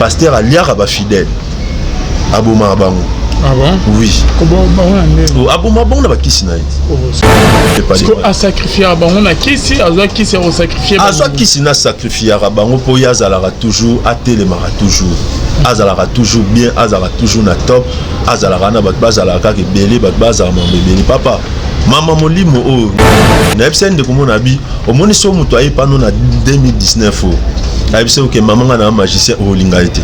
pasteur aliaka ba fidèle aboma bango. Ah bon? Oui. Comment on a aboma bango na ba kisi na parce que a sacrifier bango na kisi azwa kisi au sacrifier azwa kisi na sacrifier bango po yazala toujours atelemaka toujours azalaka toujours bien azalaka toujours na top azalaka na bat bazalaka ke belé bat bazalaka mbebeli papa mama molimo o na ebsende komona bi omoni so muto ayepano na 2019 o ayebise ke mama nga na magicien o linga été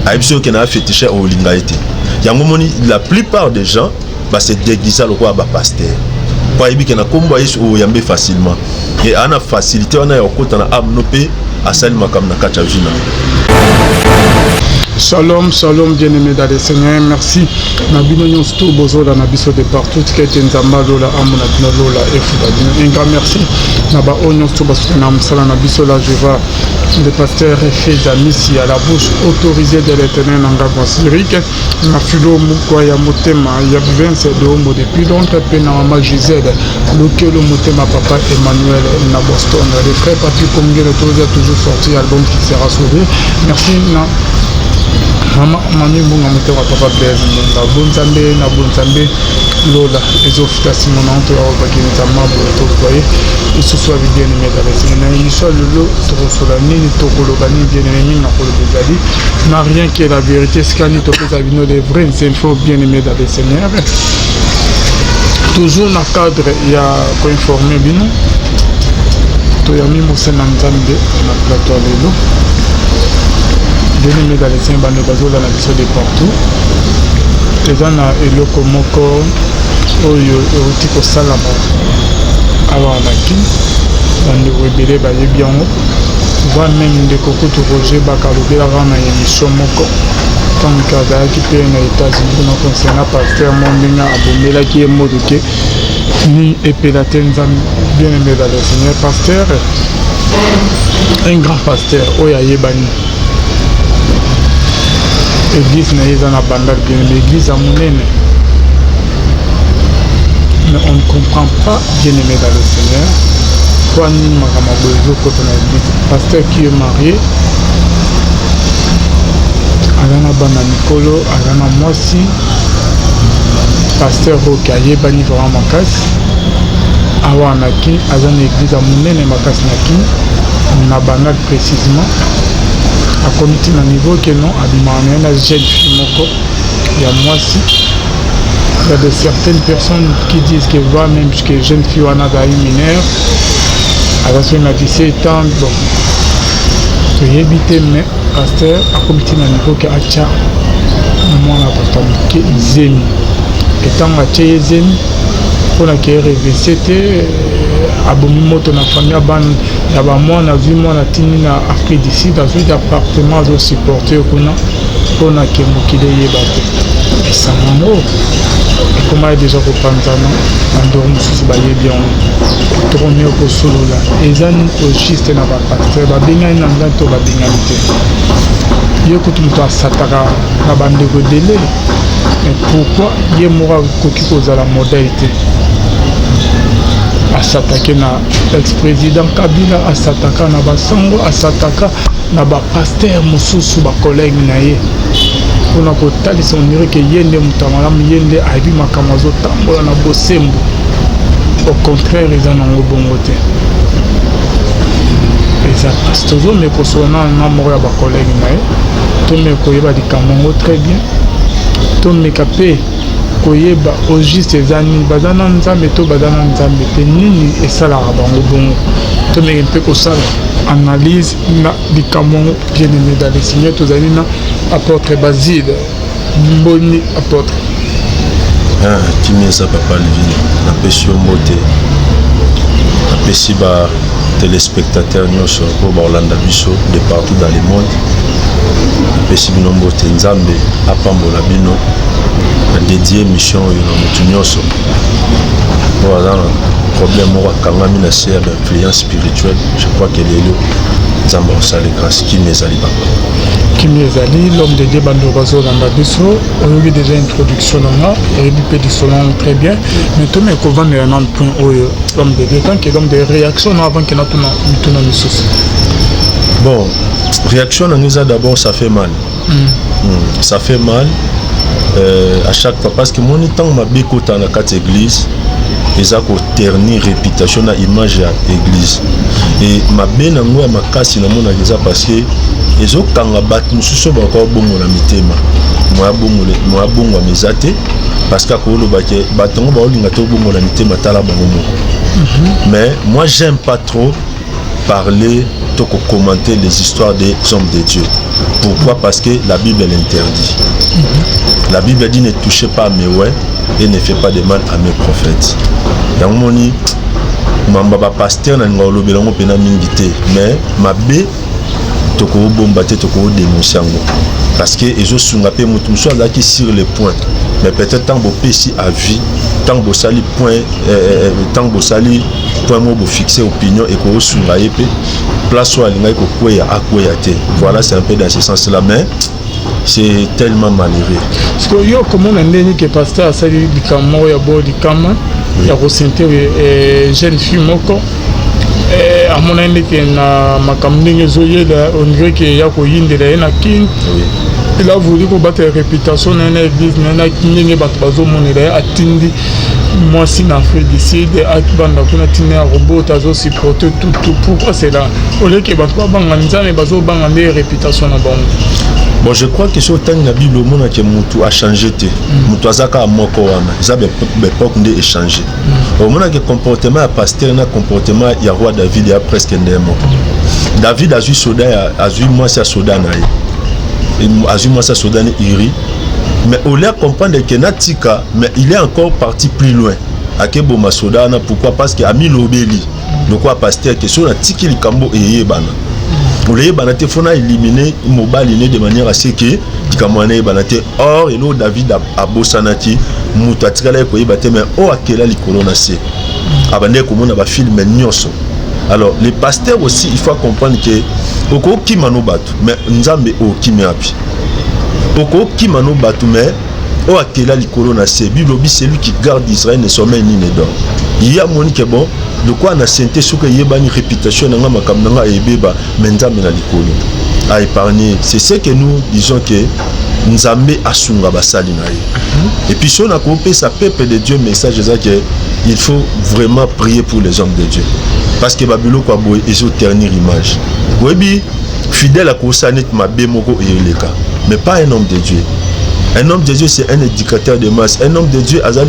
ayebise ke na féticheur o linga été yango moni la plupart des gens ba se déguiser lokwa ba pasteur kwa yebi ke na kombo yesu o yambe facilement et ana facilité on a okota na amnope asali makam na kacha vina. Shalom, shalom, bien-aimés dans le Seigneur, merci. Nabino Nyonsto Bozola Nabiso de partout, qui est Nzamba Lola, Amona Lola, et Foudabino. Un grand merci. Naba Onyonsto Basotenam Sala Nabiso la Jeva, le pasteur Feza Missi à la bouche autorisée de l'éternel Nangagwa Syrique. Nafulo Mukwaya Motema, Yabven, c'est de Homo depuis longtemps, Penama Gisèle, Lokelo Motema Papa Emmanuel, na Boston. Les frères Papi Komge, le toujours sorti, album qui sera sauvé. Merci. Mama mami bunga mutema papa Blaise na bonzambe lola ezofika simona to abakinza mabo to voyer et ce soit bien aimé dans les na émission lolo to sola nini to koloba ni bien aimé na koloba zali n'a rien que la vérité scani to pesa bino les vraies infos bien aimé dans les Seigneur toujours na cadre il y a ko informer bino to yami mosena nzambe na plateau lelo. Bien-aimés dans les saints, bande bazola na biso de partout. Les gens na eloko moko oyo oti ko salama awa na ki bande rebele ba yebi yango voit même de kokutu Roger bakalobela na émission moko tant kazaki pe na États-Unis na concernant pasteur mondinga abomela ki emodoke ni epelate nzambe. Bien-aimés dans le Seigneur, pasteur un grand pasteur oyo ayebani église na na bandal bien l'église à monene mais on ne comprend pas bien aimé dans le Seigneur toi ni makama bozo côté na église pasteur qui est marié alana bana Nicolo alana mwasi pasteur okaye bani vraiment makasi awa naki azana église à monene makasi naki na bandal précisément à comité na niveau que non abimane na jeune fille moko ya mwasi. Il y a de certaines personnes qui disent que va même jusqu'à jeune fille wana da mineur avec na 17 ans bon to yebite mais pasteur à comité na niveau que acha mwana papa ke zemi etant acha zemi pour la que revêté abomi moto na famille ban ya ba mwana vi mwana tini na Afrique du Sud dans un appartement de supporter kuna pona ke mokile yeba te esamano et comment déjà ko panzana ndoro mususu ba yebi on tourner ko solola ezani ko juste na ba pasteur ba bengani na nganto ba bengani te yo kutu muto asataka na bandeko délai mais pourquoi ye mora koki kozala modalité asatake na ex-président Kabila asataka na basango asataka na ba pasteur mususu ba collègue na ye pona ko talisa onire ke yende mutamalamu yende aibi makamazo tambola na bosembo au contraire ils en ont bongo te eza pastozo me kosona na moko ya ba collègue na ye to me koyeba likambo très bien to me kapé koyeba au juste ezani bazana nzambe to bazana nzambe te nini esalaka bango bongo to me mpe kosala analyse na likambo bien aimé dans le Seigneur tozali na apôtre Basile Mboni apôtre kimisa papa Levin napesi yo mbote napesi ba téléspectateurs nyonso po baolanda biso de partout dans le monde napesi bino mbote nzambe apambola bino na dédié mission oyo na motu nyonso po aza na problème moko akangami na se ya bainfluence spirituelle. Je crois que lelo nzambe osala grâce kimi ezali papa kimi ezali l'homme de Dieu bando bazolanda biso oyobi déjà introduction nanga oyebi mpe disolon très bien mais tome ekovandela na point oyo l'homme de Dieu tant que l'homme de réaction na avant que natuna mituna misusu bon réaction nangeza d'abord ça fait mal. Ça fait mal à chaque fois parce que mon temps m'a bécoté dans la carte église. Ils ont terni réputation na image à l'église et ma bena ngoya makasi na mona déjà parce que ils ont kanga bat mususu ba ko bongo na mitema moi bongo mezate parce que ko lo ba ke batongo ba olinga to bongo na mitema tala bango mais moi j'aime pas trop parler commenter les histoires des hommes de Dieu. Pourquoi? Parce que la Bible l'interdit. La Bible dit ne touchez pas à mes ouais et ne faites pas de mal à mes prophètes. Dans mon lit, mamba pasteur n'a ngolo belango pena mingité, mais ma bé toko bombaté toko dénoncer parce que ils ont sungapé mutu soit là qui sur les points, mais peut-être tant beau péci à vie, tant beau sali point, tant beau sali point mot fixer opinion et qu'on sungaye pe place soit l'inga ko kweya akweya te. Voilà, c'est un peu dans ce sens-là, mais c'est tellement malheureux. Parce que yo comment on a dit que pasteur a sali du camo ya bo du camo ya ressentir jeune fille moko à mon avis que na makamninge zoyela on dirait que ya ko yindela na kin il a voulu combattre la réputation dans l'église na kinge bato bazo monela atindi moi si na fait décider à banda kuna tina robot azo supporter tout pourquoi c'est là au lieu que bato banga nzane bazo banga des réputation na bango. Bon, je crois que sur la Bible, le monde qui a changé. Moutou azaka a moko wana. Ils ont l'époque de échanger. Au moment que comportement à pasteur, na comportement ya roi David a presque ndemo. David a eu soda, a eu moi sa soda na ye. A eu moi sa soda na iri. Mais au lieu de comprendre que natika, mais il est encore parti plus loin. Akebo ma soda na pourquoi? Parce que ami lobeli. Donc quoi pasteur que sur la tiki likambo eye bana. Pour les banaté faut éliminer mobile de manière à ce que dikamane banaté or et l'eau David a bossanati mutatikala ko yebate mais o akela likolo na se abande ko mona ba film nyonso. Alors les pasteurs aussi il faut comprendre que oko kimano batu mais nzambe o kimiapi oko kimano batu mais o akela likolo na se Bible bi c'est lui qui garde Israël ne sommeille ni ne dort. Il y a monique bon de quoi on a senté ce que yebani réputation nga makamnanga ebeba menzambe na likolo a épargner. C'est ce que nous disons que nzambe asunga basali na ye. Et puis si on a coupé sa peuple de Dieu message c'est que il faut vraiment prier pour les hommes de Dieu parce que babilo kwa boy ils ont ternir image. Webi fidèle à kosanet mabe moko eleka mais pas un homme de Dieu. Un homme de Dieu, c'est un éducateur de masse. Un homme de Dieu, aza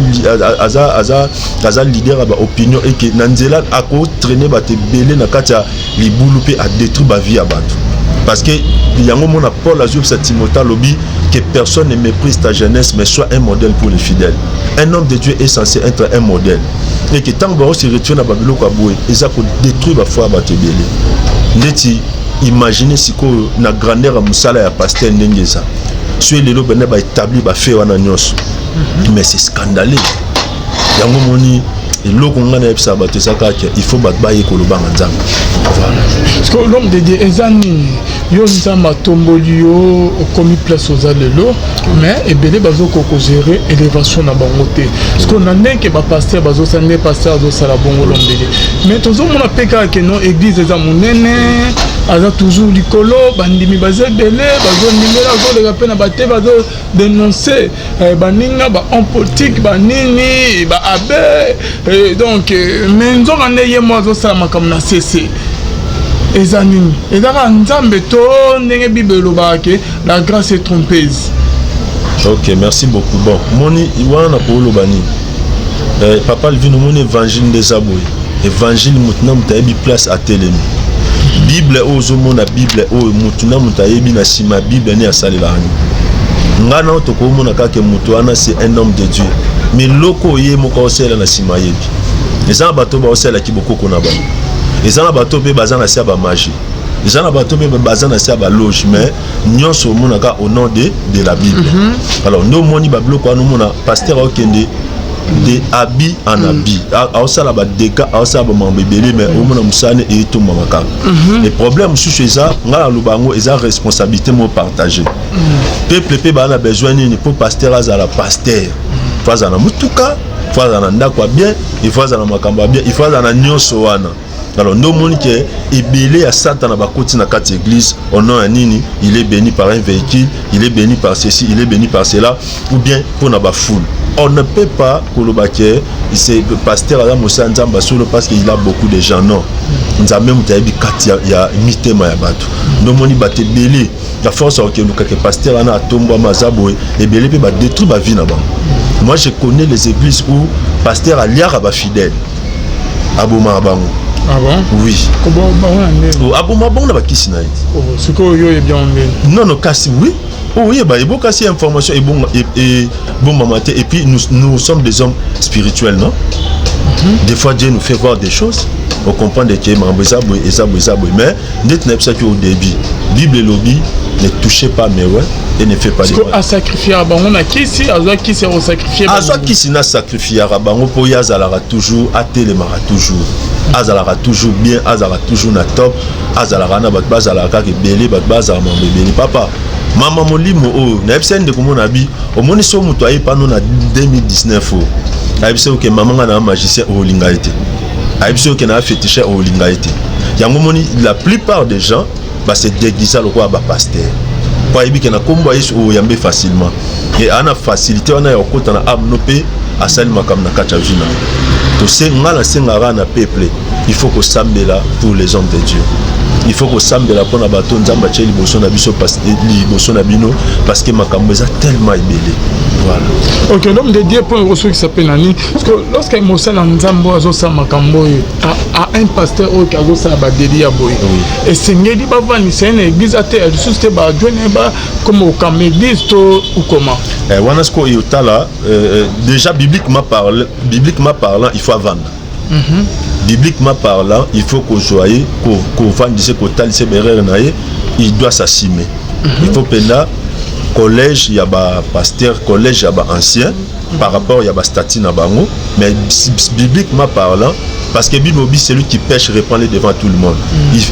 leader à opinion et que Nanzela a traîné ba te belé na katia li boulupe a détruit ba vie à battu. Parce que yango mona Paul Azub sa Timothée lobby que personne ne méprise ta jeunesse mais soit un modèle pour les fidèles. Un homme de Dieu est censé être un modèle. Et que tant que se retrouve na Babylone kwa boy, ils a détruit ba foi ba te belé. Neti imaginez si ko na grandeur à musala ya pasteur ndengeza. Sur les lobes n'a établi ba fait wana nyos mais c'est scandaleux yango moni et loko ngana epsa bato saka il faut batba ye koloba nzambe. Voilà parce que l'homme de Dieu ezani yo nzamba tomboli yo komi place aux alelo mais ebele bazo ko gérer élévation na bango te parce qu'on a né que ba pasteur bazo sande pasteur bazo sala bongo l'homme de Dieu mais tozo mona peka que non église eza monene aza toujours likolo bandimi bazo belé bazo nimela zo le pena baté bazo dénoncer baninga ba en politique banini ba abe donc mais nzonga ndeye moi zo sala makamna na cc ezanini ezaka nzambe to ndenge Bible lobake la grâce est trompeuse. Ok, merci beaucoup. Bon, moni iwana pour lobani papa le vino mon évangile des aboy évangile mutna mutayebi place à telemi Bible ozomo na Bible o mutuna mutayebi na sima Bible ni asalela ani ngana otoko mona kake mutu ana c'est un homme de Dieu mais loko ye moko osela na sima yebi les gens bato ba osela ki bokoko na ba les gens bato pe bazana sia ba magie les gens bato pe bazana sia ba loge mais nyonso mona ka au nom de la Bible. Alors no moni ba bloko anu mona pasteur okende de habits en habits ça là bas deka ça ba mambebele mais au mona musane et tout mamaka les problèmes sous ça ngala lubango eza responsabilité mo partager peuple pe ba na besoin ni pour pasteur azala pasteur faza na mutuka faza na ndakwa bien il faza na makamba bien il faza na nyonso wana Alors nous montre que ebélé à Satan na bakoti na quatre églises au nom à nini, il est béni par un véhicule, il est béni par ceci, il est béni par cela, ou bien pour na ba foule. On ne peut pas kolobaké, c'est le pasteur Adam Moussa Nzamba solo parce qu'il a beaucoup de gens, non. Nzambe mutayebi kati ya mitema ya bato. Nous moni baté belé, la force au que le pasteur ana tombo mazabo et belé peut ba détruire ba vie na ba. Moi je connais les églises où pasteur aliara ba fidèle. Aboma bango. Ah bon? Oui. Aboma bango na ba kisi na iti. Oh, ce que yo est bien on non non kasi oui. Oh oui, bah, il y a beaucoup d'informations et bon mamanté. Et puis nous sommes des hommes spirituels, non? Des fois Dieu nous fait voir des choses. On comprend que mais net n'est pas au début. Bible et lobby ne touchez pas mais ouais et ne fait pas de mal. À sacrifier à bango na kisi, à qui c'est au sacrifier. À soit qui s'y n'a sacrifié à bango pour yazalara toujours, à télémara toujours. Azalara toujours bien, azalara toujours na top, azalara na batbaz alara qui belé batbaz à mon bébé papa. Maman molimo oh na epsen de comme on a dit au moni so muto ayi pano na 2019 oh ayi que maman na magicien au lingaité ayi que na féticheur au lingaité yango moni la plupart des gens bah c'est déguisé le quoi ba pasteur pour ayi que na kombo ayi o yambe facilement et ana facilité on a okota na amnopé asali makam na kacha vina to se ngala sengara na peuple il faut que sambela pour les hommes de Dieu. Il faut que ça me la pour la bâton nzamba tcheli boson na biso parce boson na bino parce que makambo eza tellement ébélé. Voilà. OK, l'homme de Dieu pour reçu qui s'appelle Nani parce que lorsqu'il mosa na nzambo azo sa makambo à un pasteur au kazo sa ba deli ya boy. Et sengeli ba vani c'est une église à terre juste ba joine ba comme au kam église to ou comment. Wana sko yotala déjà bibliquement parlant il faut vendre. Bibliquement parlant, il faut qu'on joye, qu'on vende, qu'on talisse berère naïe, il doit s'assumer. Il faut peine collège, il y a ba pasteur, collège, il y a ba ancien, par rapport il y a ba statut na bango, mais bibliquement parlant, parce que Bible c'est lui qui pêche répand devant tout le monde.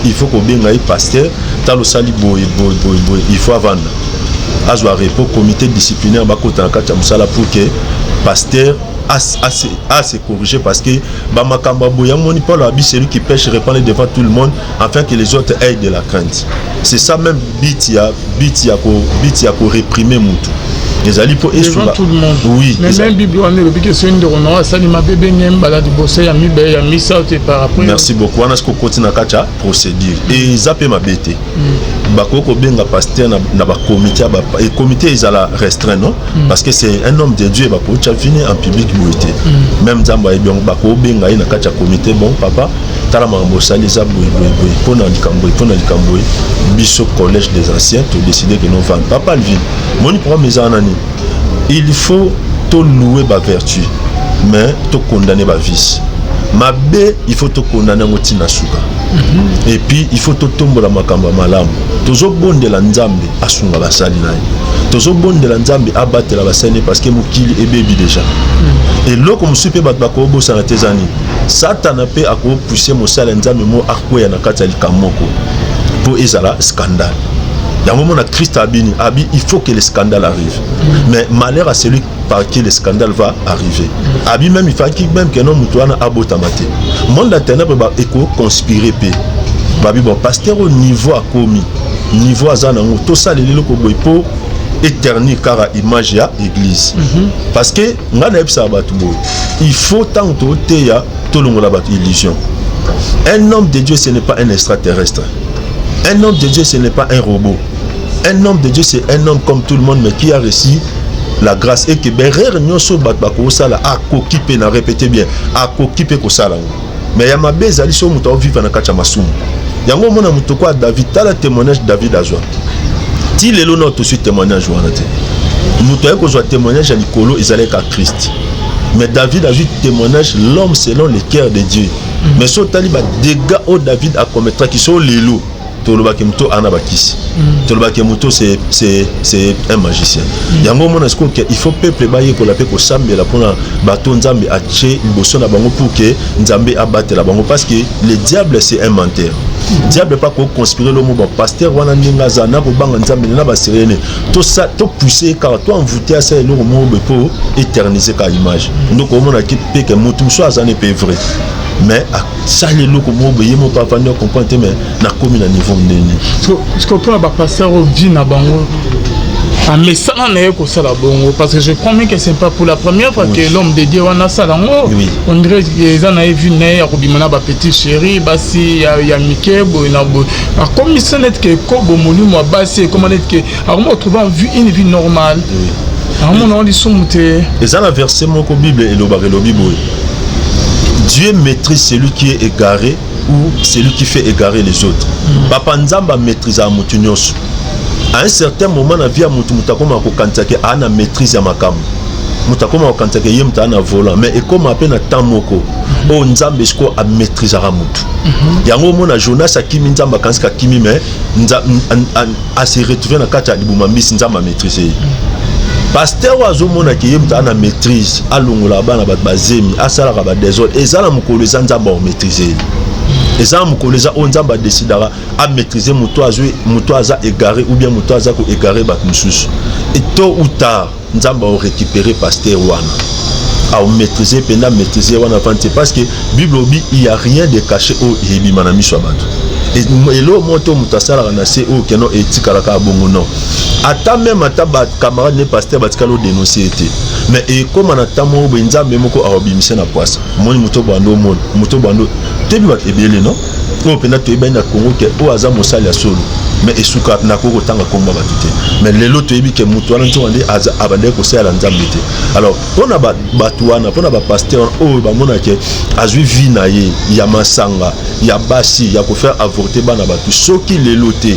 Il faut qu'on bien naïe pasteur, talo sali boy, il faut vendre. Azwa repos comité disciplinaire ba kota kata musala pour que pasteur à se corriger parce que Bamakamba Boyamoni Paul Abi c'est lui qui pêche répandre devant tout le monde afin que les autres aient de la crainte. C'est ça même bitia ko réprimer Moutou. Les alliés pour devant tout le monde. Oui. Mais même Bible on est le que c'est une de Renoir Salima bébé ngem balade bossé ya mi be ya mi sauté par après. Merci beaucoup. On a ce qu'on continue kacha procédure et zappé ma bête. Bakoko benga pasteur na ba comité et comité ils ala restreint non parce que c'est un homme de Dieu ba ko venir en public boité. Même Zamba et bien bako benga ina kacha comité bon papa tala mambo saliza boy pona likambo biso collège des anciens to décider que non vendre papa le vide. Moni pour mes anani il faut te louer ba vertu mais te condamner ba vice. Mabe il faut te condamner ngoti na suka. Et puis il faut te tomber la makamba malamu. Tozo bonde la nzambe asunga basali naye. Tozo bonde la nzambe abattre la basali parce que mukili e baby déjà. Et là comme super bat bako bosa na tezani. Satan a pe ako pousser mosala nzambe mo akoya na kati ya likamoko. Pour ezala scandale. Il y a un moment où Christ a dit il faut que le scandale arrive. Mais malheur à celui par qui le scandale va arriver. Abi même il faut qu'il même que non mutuana abotamate. Monde la ténèbre va éco conspirer pe. Babi bon pasteur au niveau a commis. Niveau azana tout ça les loko boy pour éternel car image ya église. Parce que ngana epsa batu boy. Il faut tant te ya tout le monde la batu illusion. Un homme de Dieu ce n'est pas un extraterrestre. Un homme de Dieu ce n'est pas un robot. Un homme de Dieu c'est un homme comme tout le monde mais qui a reçu la grâce et que berrer nyoso batbako sala a kokipe na répéter bien a kokipe ko sala mais ya mabeza ali so muto vivre na kacha masumu yango mona muto kwa David tala témoignage David azwa ti lelo no to suite témoignage wana te muto eko zo témoignage à likolo ezalé ka Christ mais David a vu témoignage l'homme selon le cœur de Dieu mais so taliba dégâts au David a commettre qui sont lelo Tolobaki Muto Anabakis. Tolobaki Muto c'est un magicien. Yango mona sko que il faut peuple bailler pour la paix ko sambe la pour baton nzambe ache liboso na bango pour que nzambe abatte la bango parce que le diable c'est un menteur. diable pas ko conspirer le mot pasteur wana ndinga za na ko banga nzambe na ba serene to ça to pousser car toi envoûter à ça le mot pour éterniser ka image donc au monde qui peut que mutum soit ça n'est pas vrai mais ça les loko mo be yemo pas vendre comprendre mais na komi na niveau ndeni ce que pour ba pasteur vie na bango ah, mais ça n'en est que ça là bon parce que je crois même que c'est pas pour la première fois que l'homme de Dieu on a ça là on dirait que les en avaient vu né à Robimana ba petit chéri basi ya Mickey boina bo comme ça net que kobo monu moi basi comment net que alors moi trouver une vie normale alors mon on dit soumuté et ça la verset mon Bible et le Bible Dieu maîtrise celui qui est égaré ou celui qui fait égarer les autres papa nzamba maîtrise à mutunyoso. À un certain moment na vie ya mutu mutakoma ko kantake ana maîtrise ya makamu mutakoma ko kantake yemta ana volant mais et comme appelle na temps moko o nzambe sko a maîtrise à mutu yango mona Jonas akimi nzamba kansika kimi mais a se retrouver na kata libuma mbisi nzamba maîtriser pasteur wazo mona ki yemta ana maîtrise alongola bana bat bazemi asala ka ba désordre ezala mukolo nzamba o maîtriser et ça mukoleza on nzamba décidera à maîtriser mutoaza égaré ou bien mutoaza ko égaré bat mususu et tôt ou tard nzamba o récupérer pasteur wana à maîtriser pendant maîtriser wana fante parce que Bible obi il y a rien de caché au yebi manami swabatu et lo monto mutasala na se o keno etikala ka bongo non ata même ata ba camarade ne pasteur batikalo dénoncer été mais et comme on attend mo nzambe moko a obimisa na poisse moni muto bando tebi bat ebele non o pena to eba na Congo ke o aza mosali ya solo mais esuka na ko tanga komba batute mais lelo to ebi ke muto wana nzo ande aza abande ko sala nzambe te alors pona batuana pona ba pasteur o ba mona ke azui vie na ye ya masanga ya basi ya ko faire avorter bana batu soki lelo te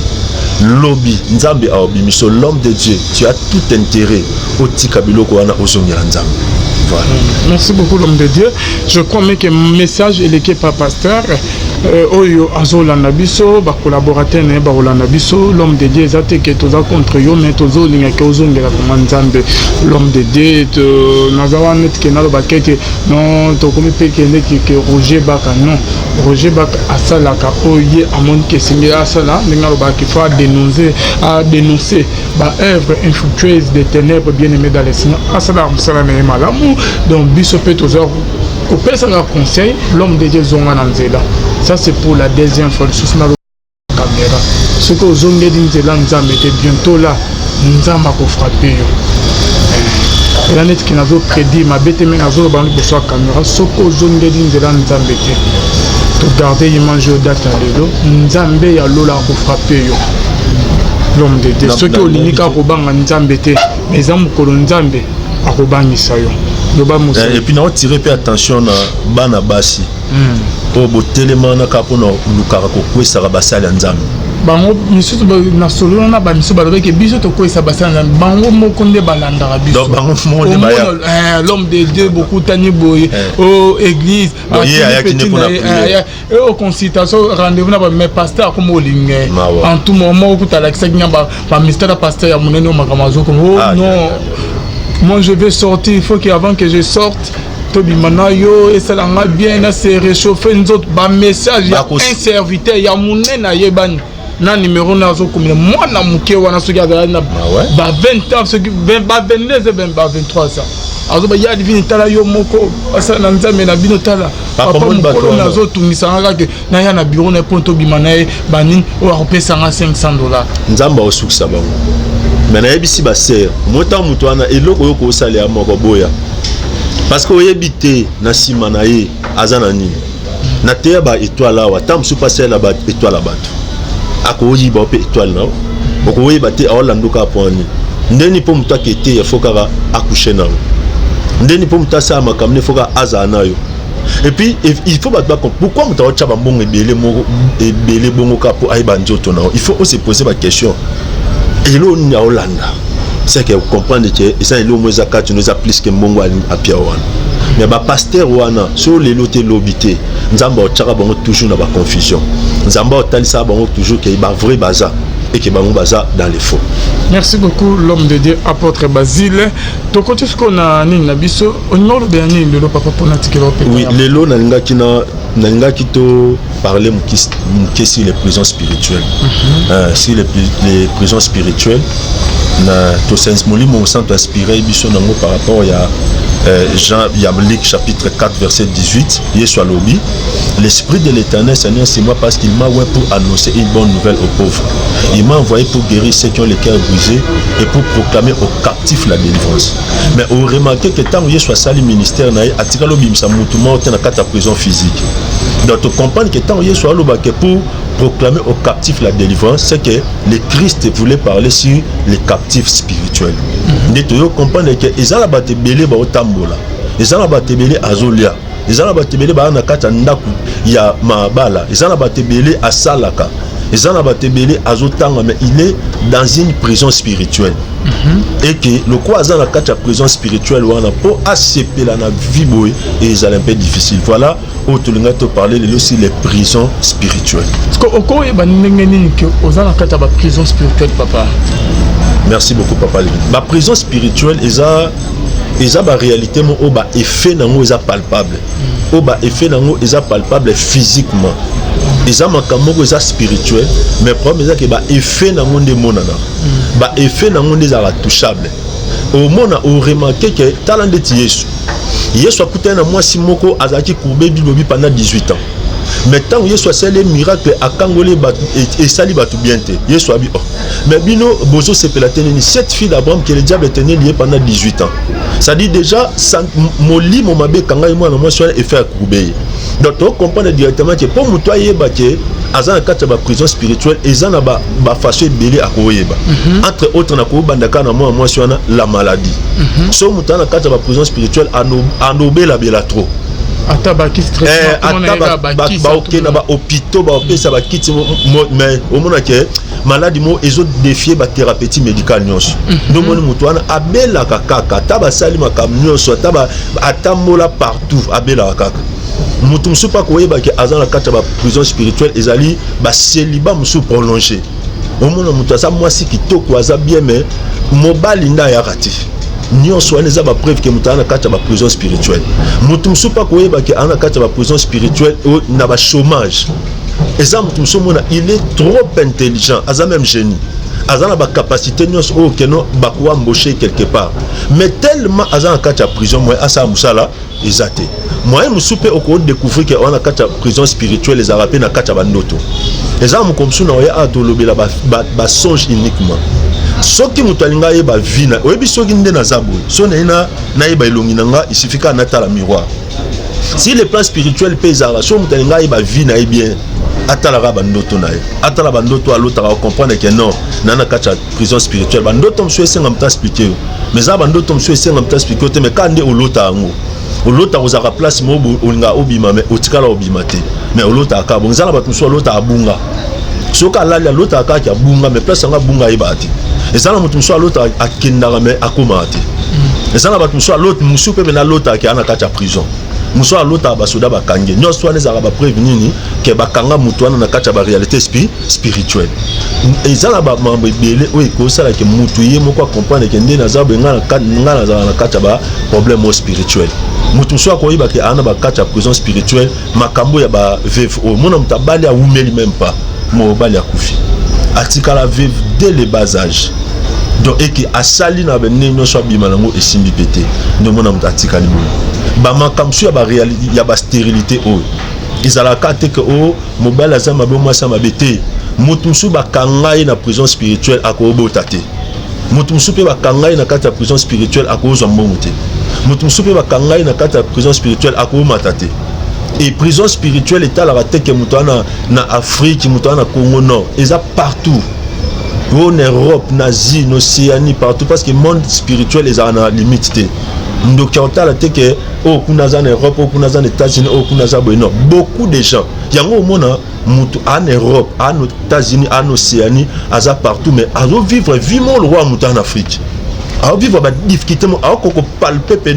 lobby nzambe a obimiso l'homme de Dieu tu as tout intérêt au tikabilo ko wana ozongela nzambe. Voilà. Merci beaucoup l'homme de Dieu. Je crois même que mon message est l'équipe par pasteur Oyo Azolanda biso ba collaborateur ne ba Olanda biso l'homme de Dieu ezate que toza contre yo mais tozo linga ke ozongela ko nzambe l'homme de Dieu to nazawa net ke nalo ba keke non to komi pe ke ne ke Roger Baka non Roger Baka asala ka oye amon ke singela asala ninga ba ki faut dénoncer ba œuvre infructueuse des ténèbres bien-aimés dans les Seigneur asala musala ne malamu donc biso pe toza ko pesa ka conseil l'homme de Dieu zonga na nzela. Ça c'est pour la deuxième fois sur la caméra. Ce que vous avez dit nzambe était bientôt là, nzamba ko frapper yo. Et la net qui n'a pas prédit ma bête mais n'a pas bandu sur la caméra. Ce que vous avez dit nzambe était. To garder image date à l'élo, nzambe ya lola ko frapper yo. L'homme de Dieu. Ce que vous limika ko banga nzambe était, mais zamu ko nzambe akobangisa yo. Et puis on tirer attention na bana basi po botelema na kapona lukara ko kwesa basali nzambe bango misusu na solo na ba misusu ba ke biso to kwesa basali nzambe bango moko nde balanda biso donc bango monde ba ya l'homme de Dieu beaucoup tani boye au église au consultation rendez-vous na ba mais pasteur comme olinge en tout moment ko tala kisaki ba mystère pasteur ya munene o makamazo ko non. Moi je vais sortir, il faut qu'avant que je sorte, Tobi Manayo et ça l'a bien c'est réchauffé nous autres ba message il y a un serviteur il y a munena yeban na numéro nazo comme moi na muke wana so gaza na ba 20 ans ce ba 22 ba 23 ça azo ba ya divine tala yo moko asa na nzambe na bino tala papa mukolo nazo tumisanga ke na ya na bureau na ponto bimanaye banin o apesa nga $500 nzamba osukisa bango. Mais na yebisi ba sœur mota mutu wana eloko yo ko salia moko boya parce que oyebite na sima na ye azana nini na te ba étoile wa tam su passer la ba étoile bato ako yi ba pe étoile na oko yi ba te alanduka poni ndeni po mutu akete ya fokara accoucher na ndeni po mutu sa makamne foka azana yo et puis il faut battre pourquoi mutu wa chaba mbongo ebele bongo kapo ay banjoto na il faut se poser la question. Et là, on a Hollanda. C'est que vous comprenez que ça est moins à tu nous as plus que Mongo à Piawan. Mais bah pasteur wana sur les lotés l'obité. Nzamba au tchara bango toujours na ba confusion. Nzamba au talisa bango toujours qu'il y a vrai baza. et que bango baza dans les faux. Merci beaucoup l'homme de Dieu apôtre Basile. To côté ce qu'on a ni na biso onolo be ni le papa ponati ke l'opéra. Oui, lelo nalinga kito parler sur les prisons spirituelles. Si les prisons spirituelles na to sens molimo centre inspiré biso nango par rapport à Jean Luc chapitre 4 verset 18, Yesu alobi, l'esprit de l'Éternel Seigneur c'est moi parce qu'il m'a envoyé pour annoncer une bonne nouvelle aux pauvres. Il m'a envoyé pour guérir ceux qui ont les cœurs brisés et pour proclamer aux captifs la délivrance. Mais on remarque que tant que Yesu a sali ministère naï atika lo bimsa mutumo te na kata prison physique. Donc tu comprends que tant que Yesu a loba que pour proclamer aux captifs la délivrance, c'est que le Christ voulait parler sur les captifs spirituels. Tu comprends que ezala bate belé ba otambola, ezala bate belé azolia, ezala bate belé ba na kata ndaku ya mabala, ezala bate belé asalaka, ezala bate belé azotanga, mais il est dans une prison spirituelle. Et que le quoi azala kata prison spirituelle wana pour accepter la vie boy et ezala un peu difficile. Voilà où tu l'as te parler aussi les prisons spirituelles. Parce que au quoi est banengeni que ozala kata ba prison spirituelle papa. Merci beaucoup papa. La prison spirituelle est la réalité mon oba effet nango est palpable. Oba effet nango est palpable physiquement. Eza makambo est spirituel mais problème est que ba effet nango de monana. Ba effet nango est touchable. Au mona au remarquer que talent de Yesu. Yesu a coûté na moi si moko azaki courbé bilobi pendant 18 ans. Mais tant que Yesu a fait les miracles à Kangolé et sali batu biente, Yesu a dit oh. Mais bino bozo se peut la tenir cette fille d'Abraham que le diable a tenu lié pendant 18 ans. Ça dit déjà moli mon mabe kanga moi na moi sur effet à courbé. Donc on comprend directement que pour mutoyer baké azana kata ba prison spirituelle ezana ba façon belé à koyeba. Entre autres na ko bandaka na moi sur la maladie. So mutana kata ba prison spirituelle anobe la bela trop. Atabaki stress ok na ba hôpitaux ba opesa ba kiti mais au monde que maladie mo ezo défier ba thérapeutique médicale nyonso donc mon mutu wana abela kaka taba sali makam nyonso taba atambola partout abela kaka mutu musu pa koyeba ke azana kata ba prison spirituelle ezali ba célibat musu prolongé au monde mutu asa mwasi kitoko aza bien mais mobali nda ya rati nyonso wana eza ba preuve que mutu ana kata ba prison spirituelle mutu musu pa koyeba ke ana kata ba prison spirituelle na ba chômage eza mutu musu mona il est trop intelligent aza même génie azana ba capacité nyonso o keno ba ko embaucher quelque part mais tellement azana kata prison moi asa musala ezate moi musu pe oko découvrir que on a kata prison spirituelle les arapé na kata bandoto eza mu comme suna oya atolobela ba songe uniquement soki mutu alinga yeba vina oyebi soki nde na zabo so na yeba elongi nanga il suffit ka nata la miroir si le plan spirituel pezara so mutu alinga yeba vina et bien atala bandoto na ye atala bandoto alota ka comprendre que non nana kacha prison spirituelle bandoto mso esenga mta expliquer mais za bandoto mso esenga mta expliquer mais kande olota ngo olota ozaka place mo olinga obima mais otikala obima te mais olota aka bon zala batu so olota abunga soka lali alota aka ki abunga mais place nga bunga yebati ezala mutu mso alota akendaka mais akoma te ezala batu mso alota musu pe na lota ki ana kacha prison muso alota basoda bakange nyonso wana ezala ba preuve nini ke bakanga mutu wana na kacha ba réalité spirituelle ezala ba mambo ebele oyo ekosala ke mutu ye moko comprendre ke nde naza benga na kacha ba problème spirituel mutu so akoyiba ke ana ba kacha prison spirituelle makambo ya ba veuve o mona mutabali a umeli même pas mo bali akufi atikala veuve dès le bas âge donc et qui asali na benni no so bima nango esimbi pété ndo mona mutatikali bo ba makamsu ya ba réalité ya ba stérilité o izala kate que o mobile azama bo mwasa mabete mutu su ba kangai na prison spirituelle akobota te mutu su pe ba kangai na kata prison spirituelle akozwa mbongo te mutu su pe ba kangai na kata prison spirituelle akomata te et prison spirituelle est à la tête que mutana na Afrique mutana Congo Nord eza partout en Europe, en Asie, en Océanie, partout, parce que le monde spirituel est à la limite. Donc, quand on a dit que oh, en Europe, en États-Unis, en non, beaucoup de gens, il y a un monde en Europe, en États-Unis, en Océanie, partout, mais à vivre vivement le roi en Afrique. À vivre des difficultés, à palper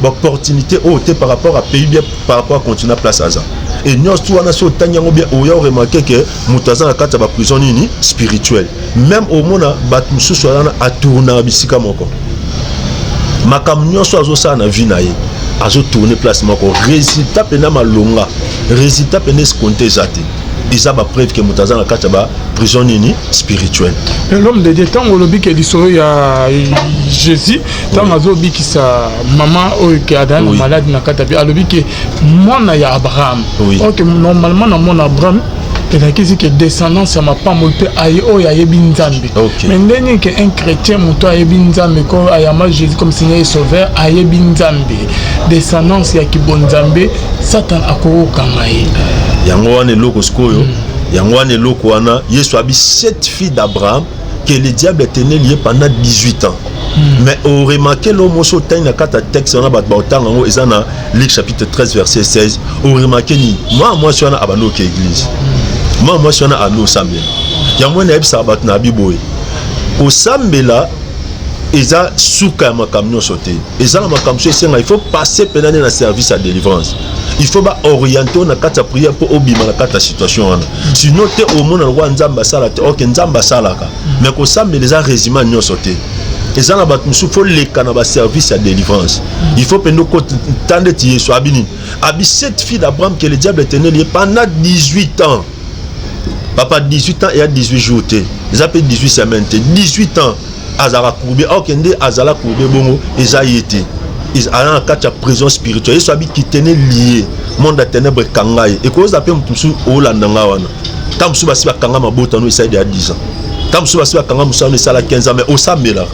l'opportunité par rapport à pays, par rapport à continuer à place à ça. et nous tout on a so tanyango bien o ya remarquer que mutaza na kata ba prison nini spirituelle même au mona bat mususu wana atourna bisika moko makam nyonso azosa na vie na ye azo tourner place moko résultat pena malonga résultat pena escompté zate ils ont preuve que mutaza na kata ba prison nini spirituelle. L'homme de Dieu, tant que le bic est il y a Jésus, tant que le bic sa maman qui a dans malade na katabi, le bic moi na ya Abraham. Ok, normalement na mon Abraham, et la question que descendance ça m'a pas monté aïe oh ya yebinzambe. Mais dernier que un chrétien monto aïe binzambe comme ayama Jésus comme Seigneur et Sauveur aïe binzambe. Descendance ya kibonzambe Satan akoko kangaye. Yango wane loko skoyo. Yangwane Lokwana, Yesu a eu 7 filles d'Abraham que le diable tenait lié pendant 18 ans. Mais on remarque l'homme au temps na kata texte on a battu autant en ezana Luc chapitre 13 verset 16. On remarque ni moi je suis na abano ke église. Moi je suis na alo sambela. Yangwane na ebisa battu na biboy. Au sambela eza souka makamnyo sauté. Ezana makamnyo senga il faut passer pendant na service à délivrance. Il faut orienter na kata prière pour obima na kata situation. Sinon te au monde roi nzamba sala te ok nzamba salaka. Mais ko sambe les résumé nyo sauté. Ezana bat musu faut les kanaba service à délivrance. Il faut pendo ko tande ti Yesu abini. Abi 7 filles d'Abraham que le diable tenait lié pendant 18 ans. Papa 18 ans et à 18 jours te. Ils appellent 18 semaines te. 18 ans azara courbé ok ndé azala courbé bongo ezayete. Ils ont une prison spirituelle. Ils sont qui tenaient liés. Monde à ténèbres kangaï. Et quand ils appellent Moussou Olandanga wana. Tant Moussou Bassi Kanga Mabota nous essaie de 10 ans. Tant Moussou Bassi Kanga Moussa nous essaie 15 ans. Mais au Sambela.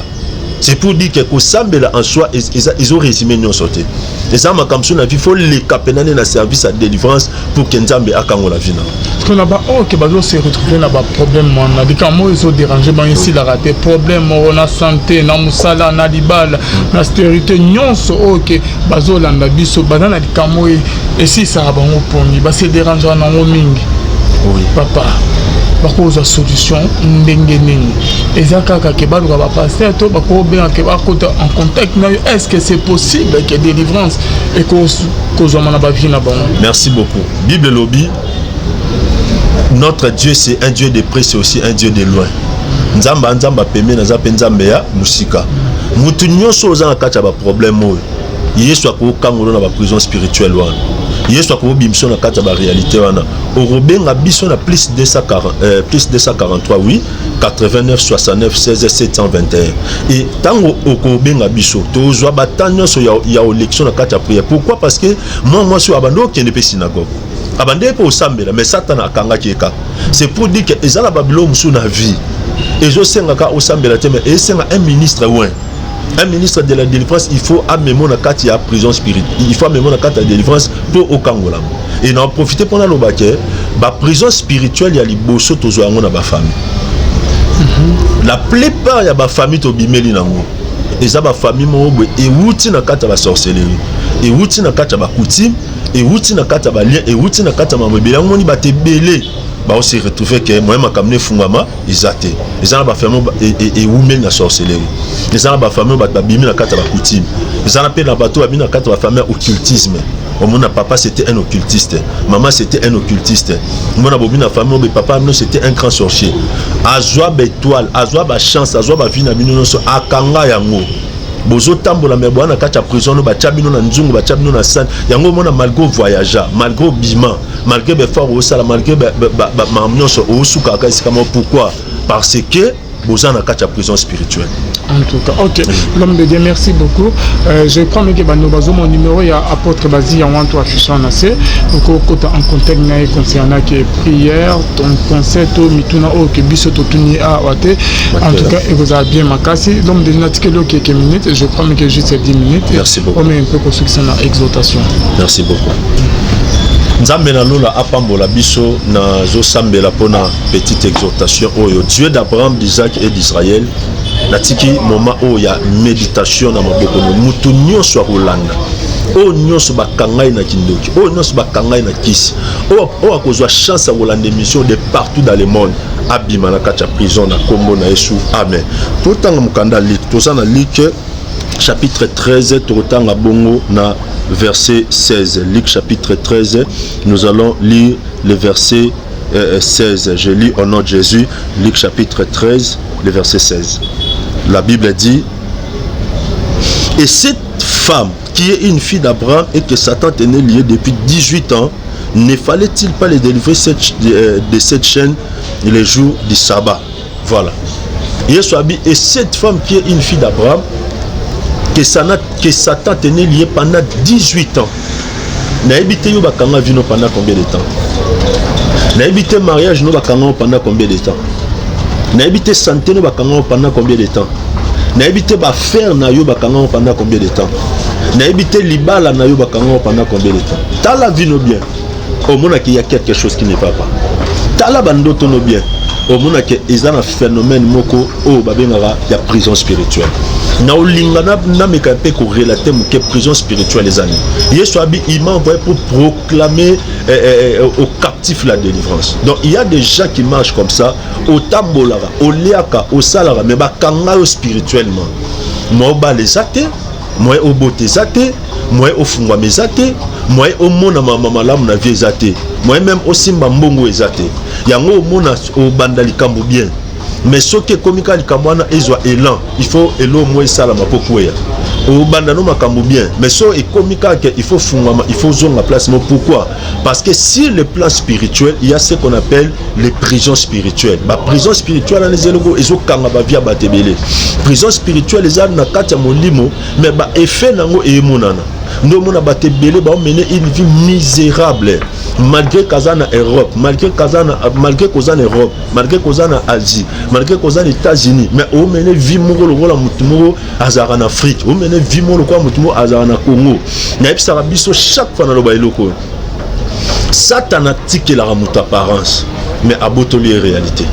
C'est pour dire que au Sambela en soi, ils ont résumé nos sorties. Les hommes comme ça, il faut les capener dans le service à délivrance pour que Nzambe akango la vie. Parce qu'on a pas ok bazo se retrouver dans un problème on a dit quand moi ils ont dérangé ben ici la raté problème on a santé na musala na libala na stérité nyonso ok bazo landa biso banana di quand moi et si ça va bon poni ba se déranger na mingi. Oui papa bakoza solution ndenge nini ezakaka ke baluka ba pasteur to bako bien ke bakota en contact na est-ce que c'est possible que délivrance et cause on a ba vie na bon. Merci beaucoup. Bible lobby. Notre Dieu c'est un Dieu de près, c'est aussi un Dieu de loin. Nzamba nzamba peme na zape nzambe ya musika. Mutu nyonso ozanga kati ba problème oyo. Yesu akokangolo na ba prison spirituelle wana. Yesu akobimso na kati ba réalité wana. Orobenga biso na plus 243 oui, 89 69 16 721. Et tango okobenga biso tozwa batanyo so ya élection na kati ya prière. Pourquoi? Parce que moi sur abando qui ne peut synagogue. Abandé pour sambela mais Satan akanga kieka. C'est pour dire que ezala babilo musu na vie. Ezo senga ka osambela te mais esenga un ministre ouin. Un ministre de la délivrance, il faut amener mon akati à prison spirituelle. Il faut amener mon akati à délivrance pour au Kangola. Et n'en profiter pendant le baquet, la prison spirituelle, il y a les bossos tozo ango na ba famille. La plupart il y a ba famille to bimeli nango. Et ça ba famille mo et wuti na kata ba sorcellerie. Et wuti na kata ba coutume, et wuti na kata ba lien, et wuti na kata ma mobile ngoni ba te belé. Bah on s'est retrouvé que moi ma kamne fungama izate les gens ba famille et women na sorcellerie les gens ba famille ba bimi na kata ba coutume les gens appellent na bateau ba na kata ba famille occultisme mon papa c'était un occultiste maman c'était un occultiste mon abomi na famille papa non c'était un grand sorcier azwa ba étoile azwa ba chance azwa ba vie na bino so akanga yango bozo tambola me bwana kata prison no ba chabino na nzungu ba chabino na san yango mona malgré voyager malgré bima malgré be fort au sala malgré ba mamnyoso au suka ka sikamo pourquoi parce que boza na kata prison spirituelle. En tout cas, ok. L'homme de Dieu, merci beaucoup. Je prends que mon numéro, il y a apôtre Bazi, en toi, Fusson, assez. Donc, en contact, concernant que prière, ton concept, mituna, que bisoto, tuni, a, wate. En tout cas, il vous a bien makasi. L'homme de Dieu, quelques minutes. Je prends que juste 10 minutes. Merci beaucoup. On met un peu construction à exhortation. Merci beaucoup. Nzambe na lola apambola biso na zo sambela pona petite exhortation oyo Dieu d'Abraham, d'Isaac et d'Israël natiki moment oyo ya méditation na maboko no mutu nyonso akolanda oyo nyonso bakangai na kindoki oyo nyonso bakangai na kisi oyo akozwa chance ya kolanda émission de partout dans le monde abima na kati ya prison na kombo na Yesu amen. Totanga mukanda lik toza na lik chapitre 13 totanga bongo na verset 16. Luc chapitre 13, nous allons lire le verset 16. Je lis au nom de Jésus, Luc chapitre 13, le verset 16. La Bible dit: et cette femme qui est une fille d'Abraham et que Satan tenait liée depuis 18 ans, ne fallait-il pas les délivrer de cette chaîne les jours du sabbat? Voilà. Et cette femme qui est une fille d'Abraham, que Satan tenait liée pendant 18 ans. N'a habité Bakanga vino pendant combien de temps? N'a habité mariage no Bakanga pendant combien de temps? N'a habité santé no Bakanga pendant combien de temps? N'a habité faire na yo Bakanga pendant combien de temps? N'a habité libala na yo Bakanga pendant combien de temps? T'as la vie no bien. Au moins qu'il y a quelque chose qui ne va pas. T'as la bande no bien. Au moins qu'il y a un phénomène moko o babengara ya prison spirituelle. Na olingana na mekape ko relater que prison spirituelle les années. Yesu abi il m'a envoyé pour proclamer aux captifs la délivrance. Donc il y a des gens qui marchent comme ça, au tambolara, au liaka, au salara, mais bakanga spirituellement. Moi ba les athées, moi au beauté athées, moi au fungwa mes athées, moi au mona mama lam na vie athées, moi même au simba mbongo athées. Yango au mona au bandali kambo bien. Mais ce qui est comique à l'Ikamwana, élan. Il faut élo moins ça la mapokuya. Au bandano makambo bien. Mais ce qui est comique il faut fungama, il faut zone la place. Mais pourquoi? Parce que sur le plan spirituel, il y a ce qu'on appelle les prisons spirituelles. Bah prison spirituelle les élogo ezo kanga ba via batebele. Prison spirituelle les na kati ya molimo, mais ba effet nango e monana. Nous mona batebele ba mener une vie misérable. Malgré Kazana Europe, malgré Kazana Europe, malgré Kazana Asie, malgré Kazana États-Unis, mais au mene vie moko le rôle mutumo azara en Afrique, au mene vie moko le mutumo azara en Congo. Na ebisara biso chaque fois na loba eloko. Satan a tiqué la muta apparence, mais abotoli réalité.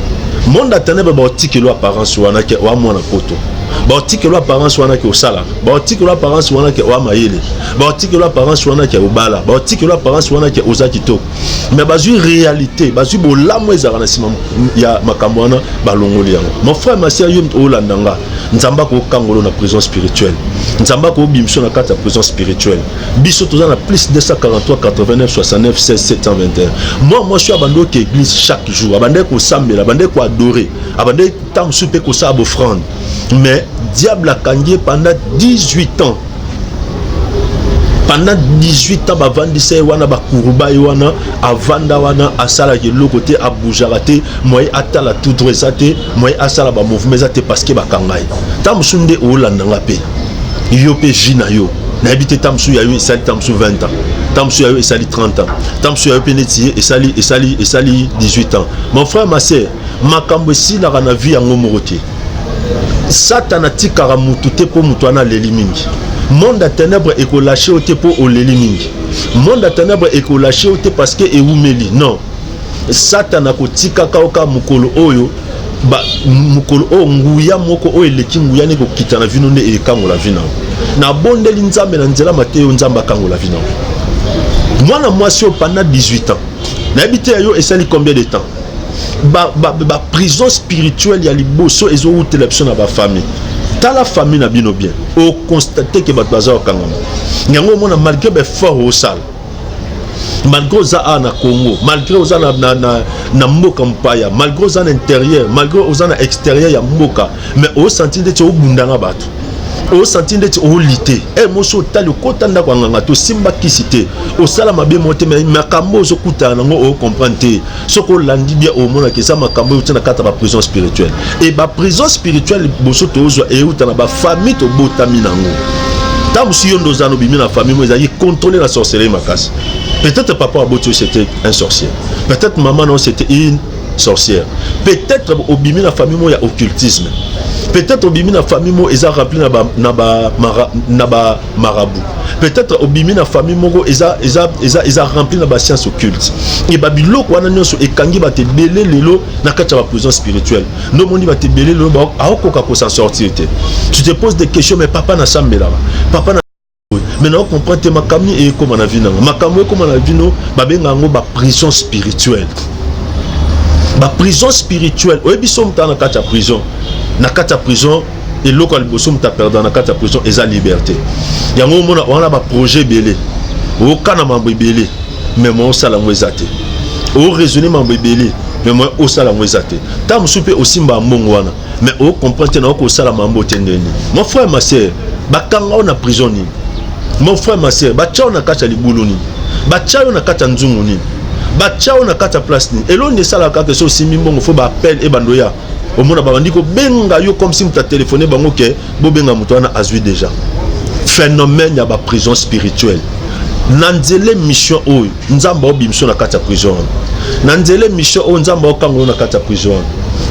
Monde a ténèbres ba tiqué l'apparence wana ke wa mona poto. Ba tiqué l'apparence wana ke osala. Ba tiqué l'apparence wana ke wa mayele. Ba tiqué l'apparence wana ke obala. Ba tiqué l'apparence wana ke ozakito. Mais bazu réalité, bazu bolamo ezara na sima ya makambo wana balongoli yango. Mon frère ma sœur yo olandanga. Nzamba ko kangolo na prison spirituelle. Nzamba ko bimso na kata prison spirituelle. Biso toza na plus 243 89 69 16 721. Moi je suis abandonné à l'église chaque jour. Abandonné ko sambela, abandonné ko adorer, abandonné tam souper ko sa offrande. Mais diable a gagné pendant 18 ans. Pendant 18 ans, bavandise wana bakuruba wana avanda wana asala ke le côté aboujarate moi atala tout dressate moi asala ba mouvement zate parce que bakangai. Tamsunde olanda ngape. Yo pe vina yo. Na habité tamsu ya yo esali tamsu 20 ans. Tamsu ya yo esali 30 ans. Tamsu ya yo pe netier esali 18 ans. Mon frère ma sœur, makambo si na kana vie yango morote. Satan a tikara mutu te po mutu ana leli mingi. Monde à ténèbres et qu'on lâche au te po o leli mingi. Monde à ténèbres et qu'on lâche au te parce que e umeli. Non. Satan a ko tikaka oka mukolo oyo ba mukolo o nguya moko o eleki nguya ne ko kitana vino ne e kangola vina. Na bondeli nzambe na nzela mateo nzamba kangola vina. Moi si pendant 18 ans. Na habité yo esali combien de temps? Ba prison spirituelle ya liboso ezo ou télévision na ba famille. Dans la famille na bino bien. O constater que bat baza okangama. Nyango mona malgré be fort au sal. Malgré za na Congo, malgré za na mboka mpaya, malgré za na intérieur, malgré za na extérieur ya mboka, mais au senti de o bundanga batu. Au senti de o lité. E moso tali kotanda kwa nganga to simba kisité. Au sala mabe monte mais makambo zo kuta nango o comprendre. Soko landi bien au mona ke sa makambo yo tena kata ba prison spirituelle. Et ba prison spirituelle boso to zo e utana ba famille to botami nango. Tam si yondo zano bimi na famille mo ezali contrôler la sorcellerie makasi. Peut-être papa Abotio c'était un sorcier. Peut-être maman non c'était une sorcière. Peut-être au bimi na famille mo ya occultisme. Peut-être au bimi na famille mo eza rempli na ba marabout. Peut-être au bimi na famille mo eza rempli na ba science occulte. Et babiloko wana nyonso ekangi ba te belé lelo na kati ya prison spirituelle. No moni ba te belé lelo ba akoka ko s'en sortir te. Tu te poses des questions mais papa na sambela. Papa na maintenant on comprend que makamni et comme on a vu makamwe comme on a vu no babenga ngo ba prison spirituelle. Ba prison spirituelle oyebi som ta na kati ya prison. Na kati ya prison et local bosom ta perdre na kati ya prison eza liberté. Yango mona on a ba projet belé. o kana mambo ebele mais moi osala ngo ezate o raisonner mambo ebele mais moi osala ngo ezate ta musupe osimba mbongo wana mais o comprendre na ko osala mambo tendeni mon frère ma sœur bakanga on a prison ni mon frère ma sœur bachao na kata libulu ni bachao na kata nzungu ni bachao na kata place ni elo ne sala ka que so simbi mbongo fo ba appel e bandoya au mona babandi ko benga yo comme si tu as téléphoné bango ke bo benga muto wana azui déjà phénomène ya ba prison spirituelle nanzele mission oyo nzamba obimso na kata prison nanzele mission oyo nzamba okango na kata prison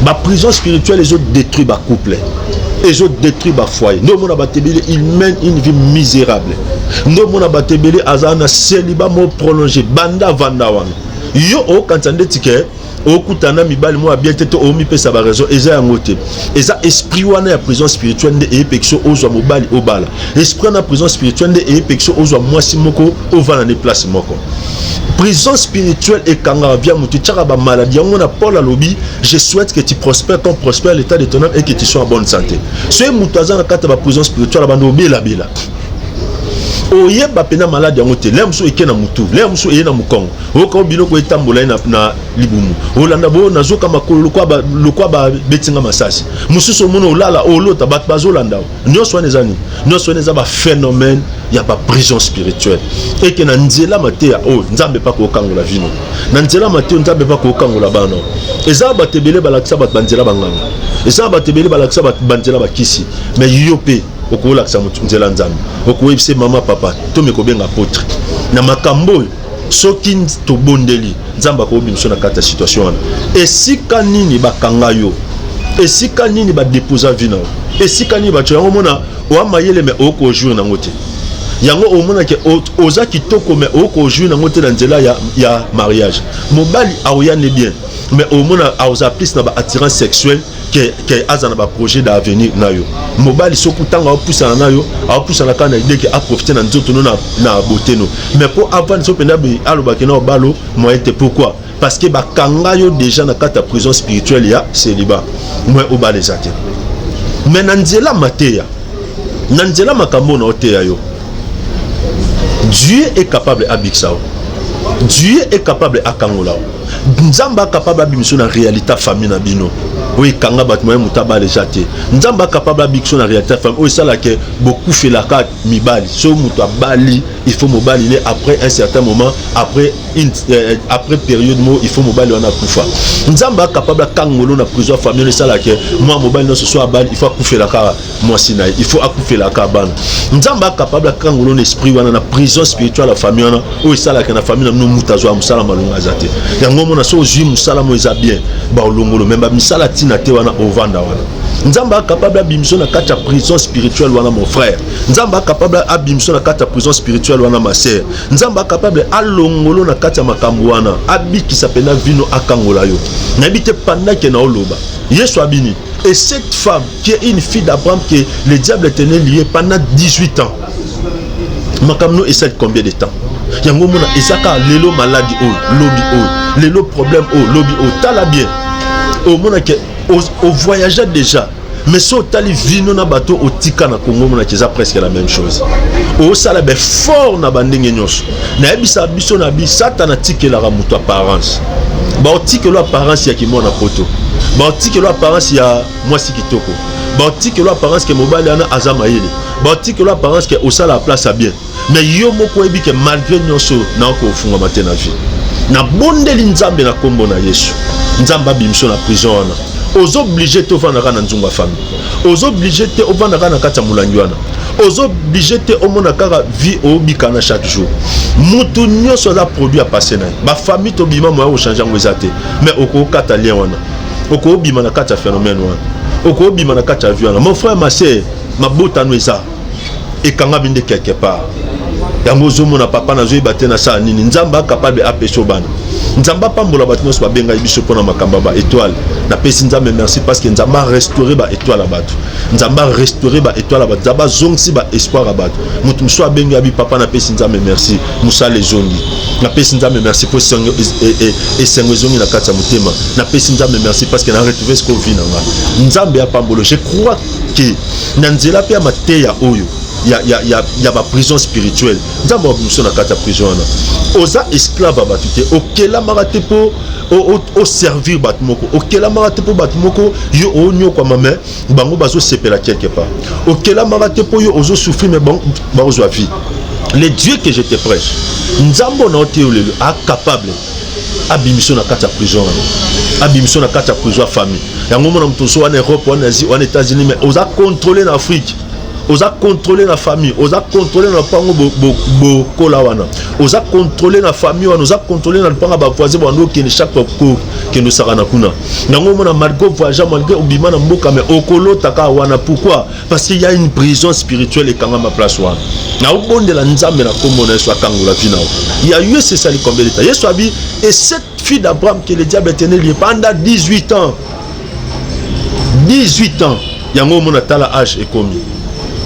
ba prison spirituelle les autres détruit ba couple les autres détruit ba foyer ndo mona batebele il mène une vie misérable ndo mona batebele azana célibat mo prolongé banda vanda wana yo o kantande tike o kutana mibali mo bien tete o mi pesa ba raison eza yangote eza esprit wana ya prison spirituelle nde epexo ozwa mobali obala esprit na prison spirituelle nde epexo ozwa mwasi moko ovana ne place moko prison spirituelle et kanga via mutu tchaka ba maladie on a Paul alobi je souhaite que tu prospères comme prospère l'état de ton âme et que tu sois en bonne santé ce mutu azana kata ba prison spirituelle bando bela bela oye bapena malade yango te lemso ekena mutu lemso eyena mukongo oko biloko etambola na libumu olanda bo nazoka makolo lokwa ba betinga masasi mususu mono olala olota bat bazolanda nyoswa neza ba phénomène ya ba prison spirituelle et que na nzela mateya o nzambe pa ko kangola vino na nzela mateya nzambe pa ko kangola bana eza batebele balakisa bat banzela banganga eza batebele balakisa bat banzela bakisi mais yope okola kisa nzela nzambe okoyebise mama papa to mekobenga apôtre na makambo soki to bondeli nzamba ko bimso na kata situation wana esika nini bakanga yo esika nini ba déposer vina esika nini ba tyango mona o amayele me oko jour na ngote yango o mona ke oza kitoko me oko jour na ngote na nzela ya mariage mobali aoyane bien mais au mona aoza plus na ba attirance sexuelle que azana ba projet d'avenir nayo mobali sokutanga opusana nayo opusana kana idée que a profiter na nzoto no na beauté no mais pour avant so penda bi alobaki na obalo moi était pourquoi parce que bakanga yo déjà na kata prison spirituelle ya célibat moi obale zate mais nanzela mateya nanzela makambo na oteya yo Dieu est capable à Bixao. Dieu est capable à Kangola. Nzamba capable à bimso na réalité famille na bino. Oui, kanga bat moyen mutaba les jate. Nzamba capable à bimso na réalité famille. Oui, ça là que beaucoup fait la carte mibali. So muta bali, il faut mobali après un certain moment, après période mo, il faut mobali on a kufa. Nzamba capable à kangolo na prison famille ça là que moi mobali non ce soit bali, il faut couper la carte moi sinaï, il faut couper la carte ban. Nzamba capable à kangolo l'esprit wana na prison spirituelle la famille wana. Oui, ça là que na famille no mutazo musala malunga zate. Yango mona so jui musala mo eza bien ba olongolo même ba misala tina te wana ovanda wana nzamba capable abimso na kata prison spirituelle wana mon frère nzamba capable abimso na kata prison spirituelle wana ma sœur nzamba capable alongolo na kata makambo wana abiki sapena vino akangola yo nabite pendant que na oloba Yesu abini et cette femme qui est une fille d'Abraham que le diable tenait liée pendant 18 ans makamno et c'est combien de temps yango mona ezaka lelo maladie o lobby o lelo problème o lobby o tala bien o mona ke au voyager déjà mais so tali vino na bateau o tika na Congo mona keza presque la même chose o sala be fort na bandenge nyonso na ebisa biso na bi satana tikela ra muto apparence ba o tikelo apparence ya kimona poto ba o tikelo apparence ya mwasi kitoko ba o tikelo apparence ke mobali ana azama yele ba o tikelo apparence ke o sala place à bien mais yo moko ebi ke malgré nyonso na ko funga matena vie na bondeli nzambe na kombo na Yesu nzamba bimso na prison wana aux obligés te vendre na nzunga famille aux obligés te vendre na kata mulangi wana aux obligés te omona kaka vie obikana chaque jour mutu nyonso za produit a passer na ba famille to bima mo changer ngwezate mais oko kata lien wana oko bima na kata phénomène wana oko bima na kata vie wana mon frère ma sœur ma botano eza et kanga binde quelque part yango zomo na papa na zoyi batena sa nini nzamba capable apeso bana nzamba pambola batino so benga biso pona makamba ba étoile na pesi nzambe merci parce que nzamba restaurer ba étoile abatu nzamba restaurer ba étoile abatu nzamba zongsi ba espoir abatu mutu so benga bi papa na pesi nzambe merci musa les zongi na pesi nzambe merci pour sengo et sengo zongi na kata mutema na pesi nzambe merci parce que na retrouver ce qu'on vit nanga nzambe ya pambolo je crois que na nzela pe mateya oyo ya ba prison spirituelle nzambe abimisa na kati ya prison wana oza esclave bato te okelamaka te mpo oservir bato moko okelamaka te mpo bato moko yo onyokwama me bango bazosepela quelque part okelamaka te mpo yo ozosouffrir me bango bakozwa vie. Le Dieu que je te prêche nzambe ona oteo lelo acapable abimiso na kati ya prison abimiso na kati ya prison ya famille yango mona moto so wana Europe wana Asie wana États-Unis mais oza contrôler na Afrique oza contrôler la famille oza contrôler na pango bokola wana oza contrôler la famille wana oza contrôler na panga ba voisin bando kene chaque fois que nous sara na kuna yango mona malgré voyage malgré obima na mboka mais okolo taka wana pourquoi parce qu'il y a une prison spirituelle et kanga ma place wana na obonde la nzambe na kombo na Yesu akangola vina il y a eu c'est ça les combien de temps Yesu abi et cette fille d'Abraham que le diable était lié pendant 18 ans 18 ans yango mona tala âge est commis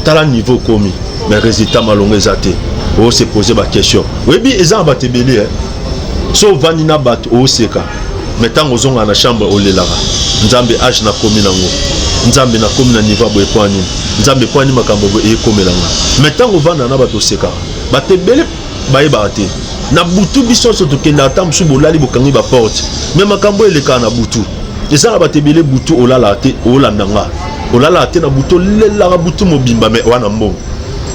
tala niveau commis mais résultat malongo ezate o se poser ba question oui bi ezan ba tebeli so vandi na bat o seka mais tango zonga na chambre o lelaka nzambe âge na commis nango nzambe na commis na niveau boy kwani nzambe kwani makambo e komelanga mais tango vanda na bato seka ba tebeli ba ebate na butu biso so to kenda tam su bolali bokangi ba porte mais makambo eleka na butu ezan ba tebeli butu olala te olandanga olala te na buto lelaka butu mobimba mais wana mbongo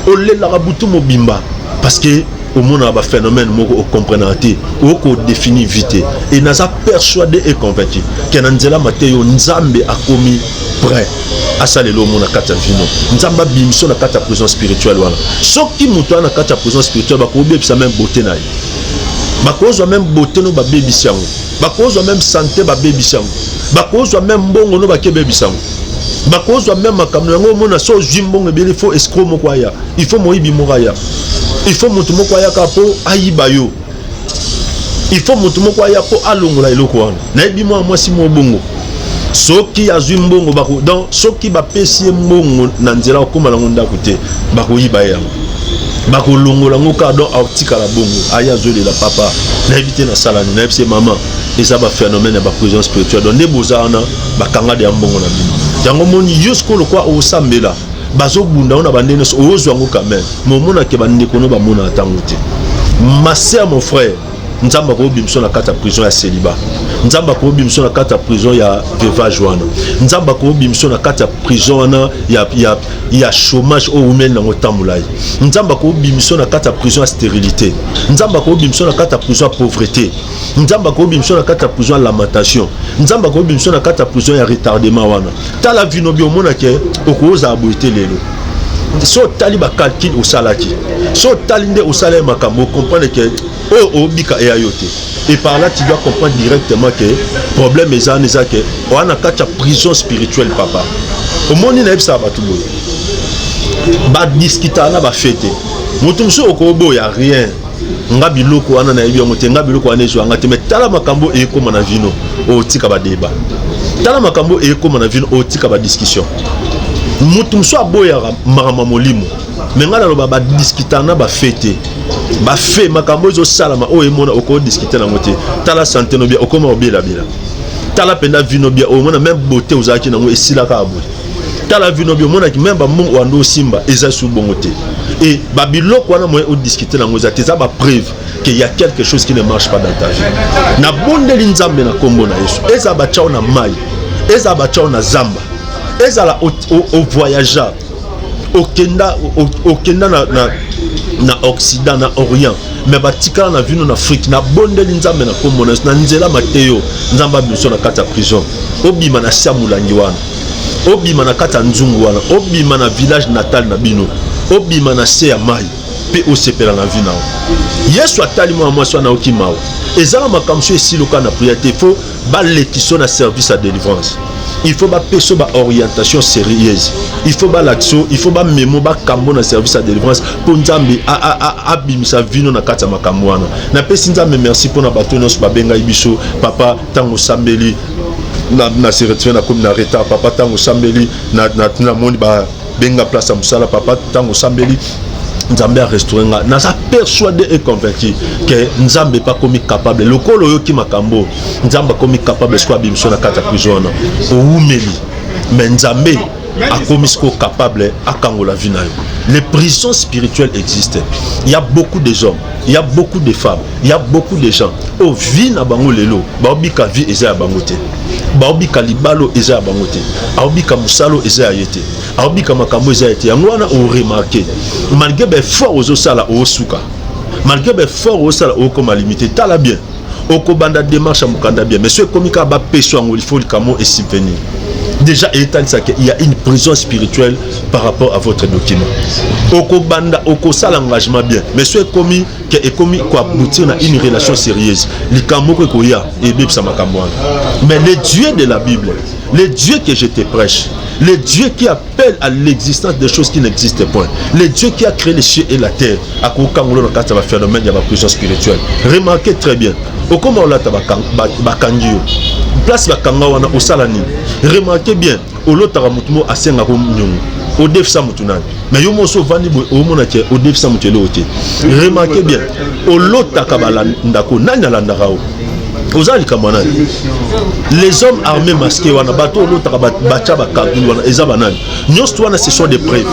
olelaka butu mobimba parce que au monde a ba phénomène moko o comprendre te o ko définir vite et naza persuadé et convaincu que nanzela mateyo nzambe akomi prêt à salelo mona kata vino nzamba bimso na kata prison spirituelle wana soki muto na kata prison spirituelle ba ko bebisa même beauté na ye ba ko zo même beauté no ba bebisa ngo ba ko zo même santé ba bebisa ngo ba ko zo même mbongo no ba ke bebisa ngo bakozwa même makambo yango mona so jimbongo ebele faut escroc moko aya il faut moyibi moko aya il faut moto moko aya ka po ayiba yo il faut moto moko aya po alongola eloko wana nayebi mwa mwasi mo bongo soki azwi mbongo bako donc soki bapesi mbongo na nzela okoma lango ndako te bakoyiba yango bakolongola ngo ka donc atikala bongo aya zolela papa nayebi te na salani nayebi se mama eza ba phénomène ya ba prison spirituelle donc ne bozana bakanga de mbongo na bino yango moni yusko lokwa osambela bazo bunda ona bandene so ozwa ngo quand même momona ke bandeko no bamona tango te ma sœur mon frère nzamba ko bimso na kata prison ya célibat nzamba ko bimso na kata prison ya veuvage wana nzamba ko bimso na kata prison wana ya chômage au women na ngotambulai nzamba ko bimso na kata prison ya stérilité nzamba ko bimso na kata prison ya pauvreté nzamba ko bimso na kata prison ya lamentation nzamba ko bimso na kata prison ya retardement wana tala vino bi omona ke okoza aboité lelo so tali ba calcul au salaki so tali nde au salaire makambo comprendre que o bika e ayote et par là tu dois comprendre directement que problème ezana que on a kacha prison spirituelle papa au monde na ebisa ba tubo ba discuter na ba fête mutumso okobo ya rien nga biloko wana na yebi ngote nga biloko wana ezo ngate mais tala makambo e koma na vino o tika ba débat tala makambo e koma na vino o tika ba discussion mutu mso aboya marama molimo menga na loba ba discuter na ba fete ba fe makambo zo salama o emona oko discuter na ngote tala santé no bia okoma obela bila tala penda vino bia o mona même beauté ozaki na ngo esila ka abo tala vino bia mona ki même ba mongo wando simba eza su bongote et ba biloko wana mo o discuter na ngo za teza ba preuve qu'il y a quelque chose qui ne marche pas dans ta vie na bondeli nzambe na kombo na Yesu eza ba chao na mai eza ba chao na zamba ezala au voyageur au Kenda na Occident na Orient mais batika na vino na Afrique na bondeli nzambe na kombo na nzela mateyo nzamba biso na kata prison obima na samulangi wana obima na kata nzungu wana obima na village natal na bino obima na se ya mai pe osepela na vina Yesu atali mwa mwasi na okimao ezala makamso esiloka na prière te faut balekiso na service à délivrance il faut ba peso ba orientation sérieuse il faut ba l'action il faut ba memo ba kambo na service à délivrance pour nzambe abimisa vino na kata makambo wana na pesi nzambe merci pour na bato nyonso babenga biso papa tango sambeli na se retrouver na comme na retard papa tango sambeli na moni ba benga place à musala papa tango sambeli nzambe a restauré nga naza persuadé et convaincu que nzambe pas comme capable lokolo yo ki makambo nzambe comme capable soit bimso na kata prison o umeli mais nzambe a commis capable à Kangola Vinayo. Les prisons spirituelles existent. Il y a beaucoup de hommes, il y a beaucoup de femmes, il y a beaucoup de gens. Au vin à Bango Lelo, Baobika vi eza bangote. Baobika libalo eza bangote. Aobika musalo eza yete. Aobika makambo eza yete. Yangwana au remarqué. Malgré les forts aux osala au suka. Malgré les forts aux osala au comme limité. Tala bien. Oko banda démarche à Mukanda bien. Mais ce komika ba peso il faut le camo et subvenir. Déjà, il y a une prison spirituelle par rapport à votre document. Oko banda, oko ça l'engagement bien. Mais ce commis qui est commis quoi aboutir à une relation sérieuse. Les kamoko koya et bib samakamwana. Mais les dieux de la Bible, les dieux que je te prêche, les dieux qui appellent à l'existence des choses qui n'existent point, les dieux qui a créé les cieux et la terre, à kokangolo dans le phénomène de la prison spirituelle. Remarquez très bien. Oko maola tabakangio. Place bakanga wana osalani. Remarquez bien, olotara mutumo asenga ko nyongo. Odef sa mutunani. Mais yo moso vani bo omona ke odef sa mutelo ote. Remarquez bien, olotaka balanda nanya landakao. Les hommes armés masqués wana bato olotaka bacha bakagulu wana eza banani. Nyos wana ce sont des preuves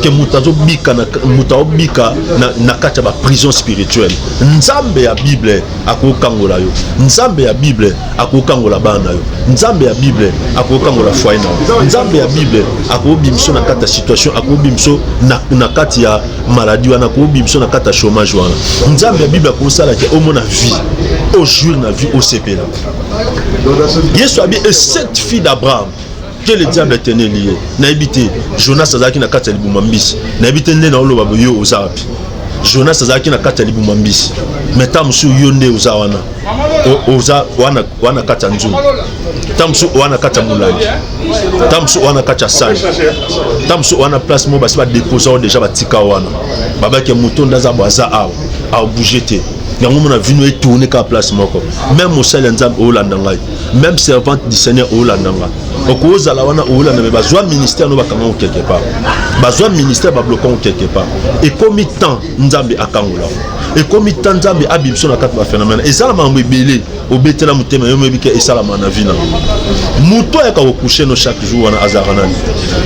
que mutazo bika na kata ba prison spirituelle. Nzambe ya Bible akokangola yo. Nzambe ya Bible akokangola bana yo. Nzambe ya Bible akokangola foyer na. Nzambe ya Bible akobimso na kata situation akobimso na kati ya maladie wana akobimso na kata chômage wana. Nzambe ya Bible akosala ke omona vie au jour na vie au CP là. Yesu a dit cette fille d'Abraham que le diable tenait lié. Naibité Jonas azaki na kata libumambisi. Naibité nde na oloba boyo ozapi. Jonas azaki na kata libumambisi. Metamsu yonde ozawana. Oza wana kata nzu. Tamsu wana kata mulani. Tamsu wana kata sani. Tamsu wana place mo basi ba déposer déjà batika wana. Baba ke mutonda za baza a bougete. On a vu tourner qu'à place moko. Même au sel au landanga, même servante du Seigneur au landanga. Au cause à la wana au landanga, besoin ministère nous va comment quelque part. Besoin ministère va bloquer quelque part. Et comme il temps nzambe akangola. Et comme il temps nzambe abimso na quatre phénomène. Et ça la mambe belé au betela mutema yo mebike et ça la manavina. Muto ya ka coucher no chaque jour wana azaranani.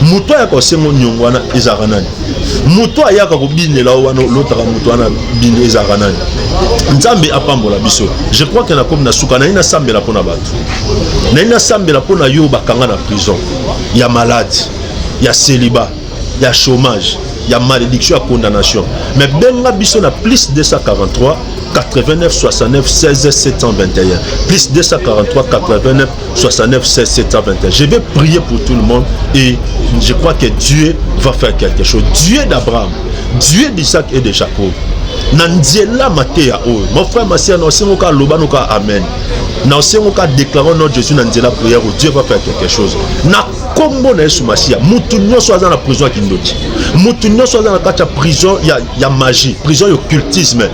Muto ya ka sengo nyongo wana izaranani. Muto ya ka binela wana l'autre muto wana bin izaranani. Nzambe apambola biso. Je crois que na comme na suka na ina sambela pona batu. Na ina sambela pona yo bakanga na prison. Il y a malade, il y a célibat, il y a chômage, il y a malédiction, il y a condamnation. Mais benga biso na plus 243 89 69 16 721. Plus 243 89 69 16 721. Je vais prier pour tout le monde et je crois que Dieu va faire quelque chose. Dieu d'Abraham, Dieu d'Isaac et de Jacob. Nandiela matéa o mon frère ma sœur n'osengoka lobanoka amen n'osengoka déclarer notre Jésus nandiela prière où Dieu va faire quelque chose na kombo na Yesu Masia mutu nyonso aza na prison kindoti mutu nyonso aza na kati ya prison ya magie prison occultisme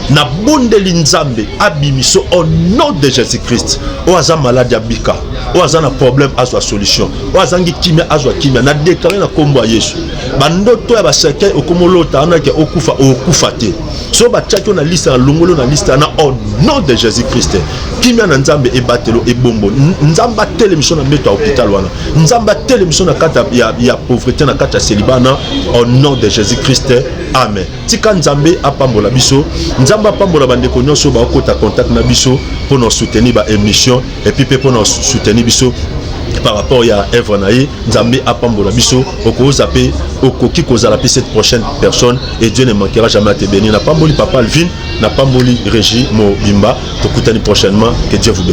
na bondeli nzambe abimiso au nom de Jésus-Christ o aza malade abika o aza na problème azwa solution o azangi kimia azwa kimia na déclarer na kombo ya Yesu bandoto ya baseke okomolota anake okufa okufate so bachaki na liste na longolo na liste na au nom de Jésus-Christ kimia na nzambe ebatelo ebombo nzamba telemission na meto hôpital wana nzamba telemission na kata ya pauvreté na kata célibana au nom de Jésus-Christ amen tika nzambe apambola biso nzamba apambola bandeko nyonso ba okota contact na biso pour nous soutenir ba émission et puis pour nous soutenir biso par rapport à Èvre Naï, Nzambe apambola biso, oko zappé, oko ki kozala pe cette prochaine personne et Dieu ne manquera jamais à te bénir. Na pamboli papa Alvin, na pamboli Régie Mo Bimba, tokutani prochainement, que Dieu vous bénisse.